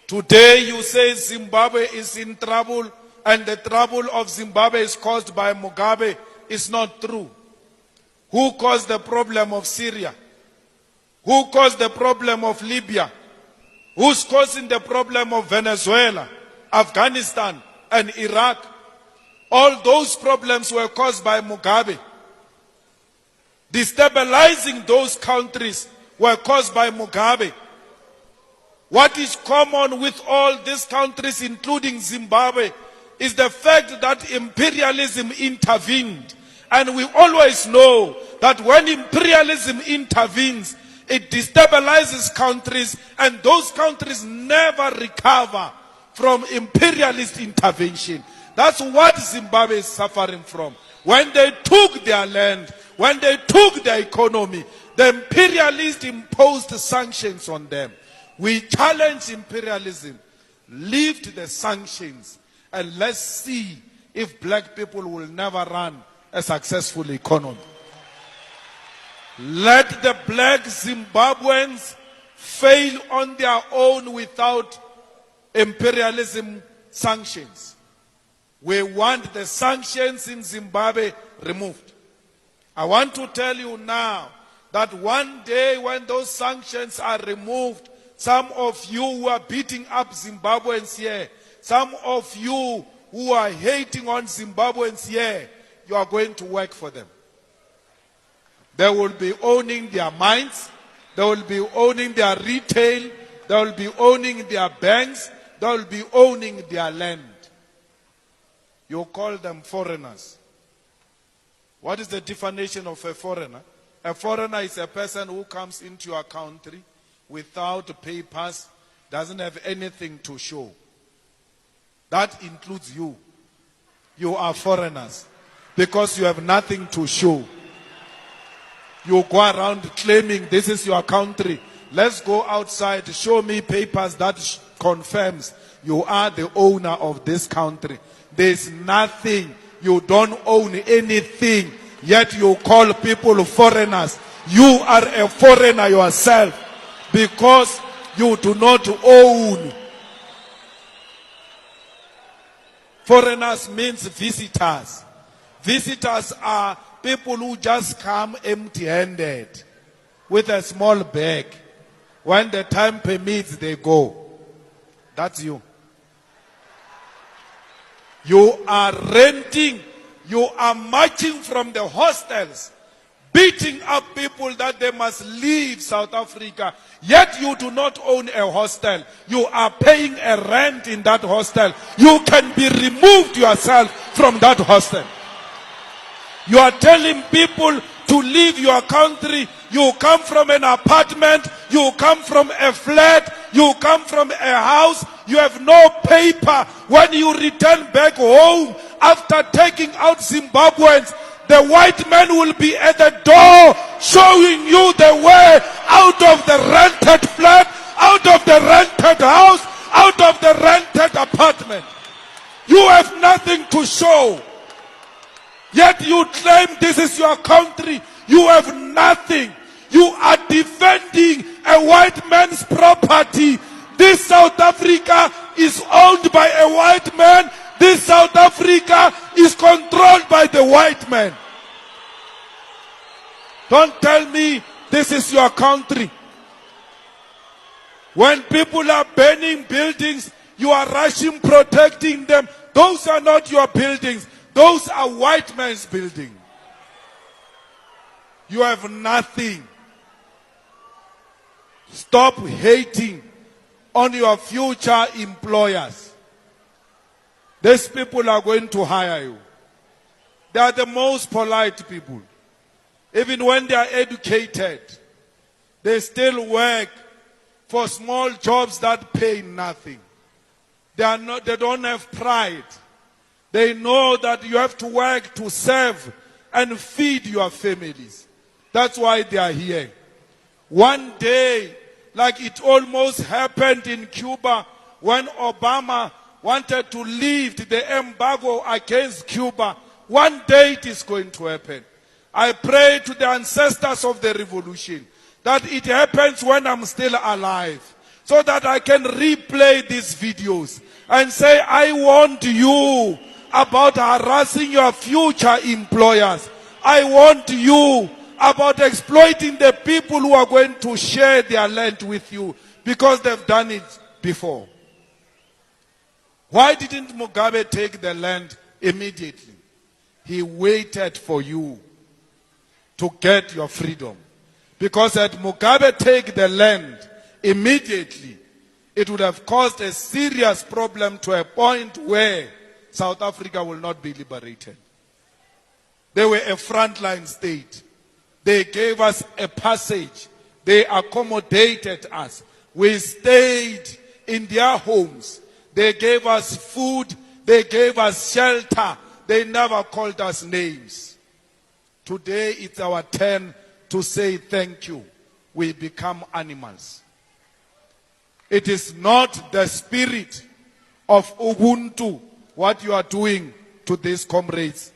Today you say Zimbabwe is in trouble and the trouble of Zimbabwe is caused by Mugabe. It's not true. Who caused the problem of Syria? Who caused the problem of Libya? Who's causing the problem of Venezuela, Afghanistan, and Iraq? All those problems were caused by Mugabe. Destabilizing those countries were caused by Mugabe. What is common with all these countries, including Zimbabwe, is the fact that imperialism intervened. And we always know that when imperialism intervenes, it destabilizes countries, and those countries never recover from imperialist intervention. That's what Zimbabwe is suffering from. When they took their land, when they took their economy, the imperialists imposed sanctions on them. We challenge imperialism, lift the sanctions, and let's see if black people will never run a successful economy. Let the black Zimbabweans fail on their own without imperialism sanctions. We want the sanctions in Zimbabwe removed. I want to tell you now that one day when those sanctions are removed, some of you who are beating up Zimbabweans here, some of you who are hating on Zimbabweans here, you are going to work for them. They will be owning their mines, they will be owning their retail, they will be owning their banks, they will be owning their land. You call them foreigners. What is the definition of a foreigner? A foreigner is a person who comes into your country without papers, doesn't have anything to show. That includes you. You are foreigners because you have nothing to show. You go around claiming this is your country. Let's go outside, show me papers that confirms you are the owner of this country. There's nothing. You don't own anything, yet you call people foreigners. You are a foreigner yourself because you do not own. Foreigners means visitors. Visitors are people who just come empty-handed with a small bag. When the time permits, they go. That's you. You are renting. You are marching from the hostels, beating up people that they must leave South Africa. Yet you do not own a hostel. You are paying a rent in that hostel. You can be removed yourself from that hostel. You are telling people to leave your country. You come from an apartment. You come from a flat. You come from a house. You have no paper. When you return back home after taking out Zimbabweans, the white man will be at the door showing you the way out of the rented flat, out of the rented house, out of the rented apartment. You have nothing to show. Yet you claim this is your country. You have nothing. You are defending a white man's property. This South Africa is owned by a white man. This South Africa is controlled by the white man. Don't tell me this is your country. When people are burning buildings, you are rushing protecting them. Those are not your buildings. Those are white man's buildings. You have nothing. Stop hating on your future employers. These people are going to hire you. They are the most polite people. Even when they are educated, they still work for small jobs that pay nothing. They don't have pride. They know that you have to work to serve and feed your families. That's why they are here. One day, like it almost happened in Cuba when Obama wanted to lift the embargo against Cuba, one day it is going to happen. I pray to the ancestors of the revolution that it happens when I'm still alive. so that I can replay these videos and say, I warned you about harassing your future employers. I warned you about exploiting the people who are going to share their land with you because they've done it before. Why didn't Mugabe take the land immediately? He waited for you to get your freedom. Because had Mugabe take the land immediately, it would have caused a serious problem to a point where South Africa will not be liberated. They were a frontline state. They gave us a passage. They accommodated us. We stayed in their homes. They gave us food. They gave us shelter. They never called us names. Today it's our turn to say thank you. We become animals. It is not the spirit of Ubuntu what you are doing to these comrades.